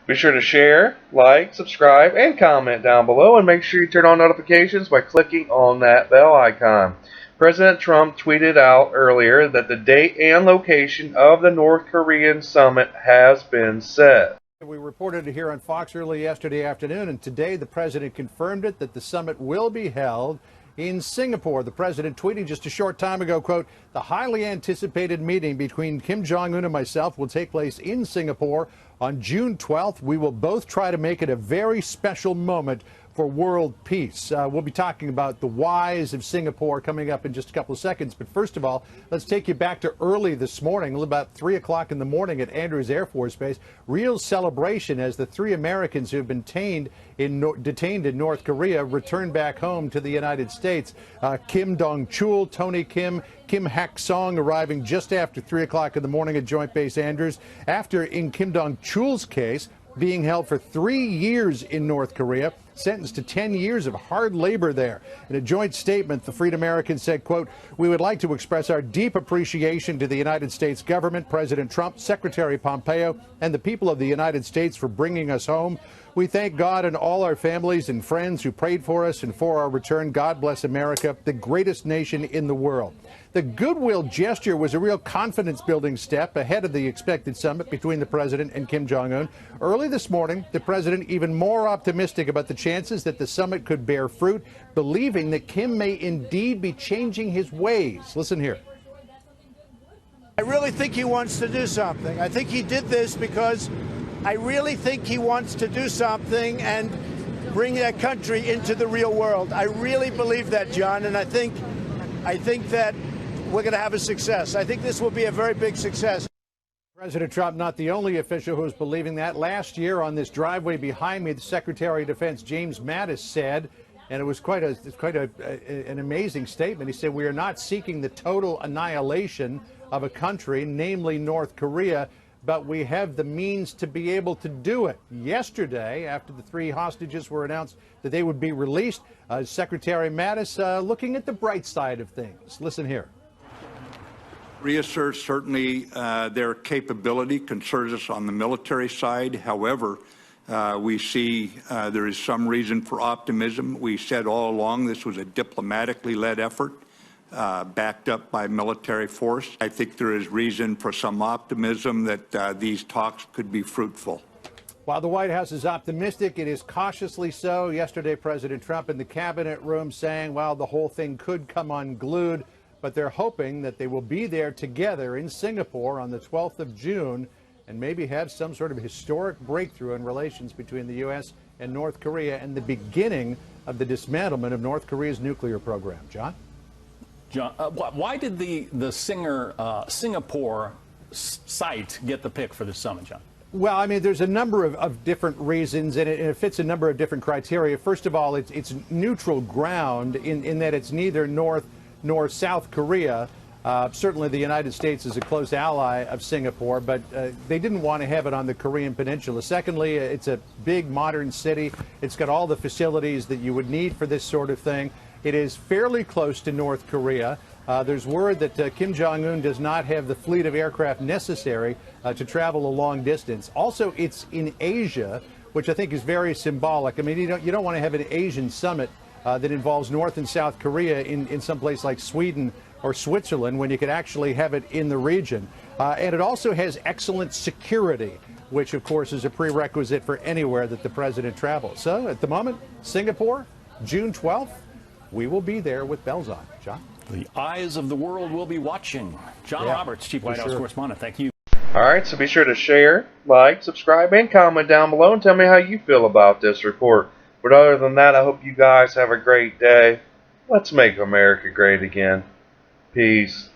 Be sure to share, like, subscribe, and comment down below, and make sure you turn on notifications by clicking on that bell icon. President Trump tweeted out earlier that the date and location of the North Korean summit has been set. We reported it here on Fox early yesterday afternoon, and today the president confirmed it that the summit will be held in Singapore. The president tweeting just a short time ago, quote, "The highly anticipated meeting between Kim Jong-un and myself will take place in Singapore on June 12th. We will both try to make it a very special moment for world peace." We'll be talking about the whys of Singapore coming up in just a couple of seconds. But first of all, let's take you back to early this morning, about 3 o'clock in the morning at Andrews Air Force Base. Real celebration as the 3 Americans who have been detained in North Korea return back home to the United States. Kim Dong-chul, Tony Kim, Kim Hak-song arriving just after 3 o'clock in the morning at Joint Base Andrews. After, in Kim Dong-chul's case, being held for 3 years in North Korea, sentenced to 10 years of hard labor there. In a joint statement, the freed Americans said, quote, "We would like to express our deep appreciation to the United States government, President Trump, Secretary Pompeo, and the people of the United States for bringing us home. We thank God and all our families and friends who prayed for us and for our return. God bless America, the greatest nation in the world." The goodwill gesture was a real confidence-building step ahead of the expected summit between the president and Kim Jong-un. Early this morning, the president even more optimistic about the chances that the summit could bear fruit, believing that Kim may indeed be changing his ways. Listen here. I really think he wants to do something. I think he did this because I really think he wants to do something and bring that country into the real world. I really believe that, John, and I think that we're going to have a success. I think this will be a very big success. President Trump not the only official who's believing that. Last year on this driveway behind me, the Secretary of Defense James Mattis said, and it was quite an amazing statement. He said, "We are not seeking the total annihilation of a country, namely North Korea, but we have the means to be able to do it." Yesterday, after the 3 hostages were announced that they would be released, Secretary Mattis looking at the bright side of things. Listen here. Reassert certainly their capability concerns us on the military side. However, we see there is some reason for optimism. We said all along this was a diplomatically led effort, backed up by military force. I think there is reason for some optimism that these talks could be fruitful. While the White House is optimistic, it is cautiously so. Yesterday, President Trump in the cabinet room saying, well, the whole thing could come unglued, but they're hoping that they will be there together in Singapore on the 12th of June and maybe have some sort of historic breakthrough in relations between the U.S. and North Korea and the beginning of the dismantlement of North Korea's nuclear program. John? Why did the Singapore site get the pick for the summit, John? Well, I mean, there's a number of different reasons, and it fits a number of different criteria. First of all, it's neutral ground in that it's neither North nor South Korea. Certainly the United States is a close ally of Singapore, but they didn't want to have it on the Korean Peninsula. Secondly, it's a big modern city. It's got all the facilities that you would need for this sort of thing. It is fairly close to North Korea. There's word that Kim Jong-un does not have the fleet of aircraft necessary to travel a long distance. Also, it's in Asia, which I think is very symbolic. I mean, you don't want to have an Asian summit that involves North and South Korea in some place like Sweden or Switzerland when you could actually have it in the region. And it also has excellent security, which, of course, is a prerequisite for anywhere that the president travels. So at the moment, Singapore, June 12th, we will be there with bells on. John? The eyes of the world will be watching. John Roberts, Chief White House Correspondent, thank you. All right, so be sure to share, like, subscribe, and comment down below and tell me how you feel about this report. But other than that, I hope you guys have a great day. Let's make America great again. Peace.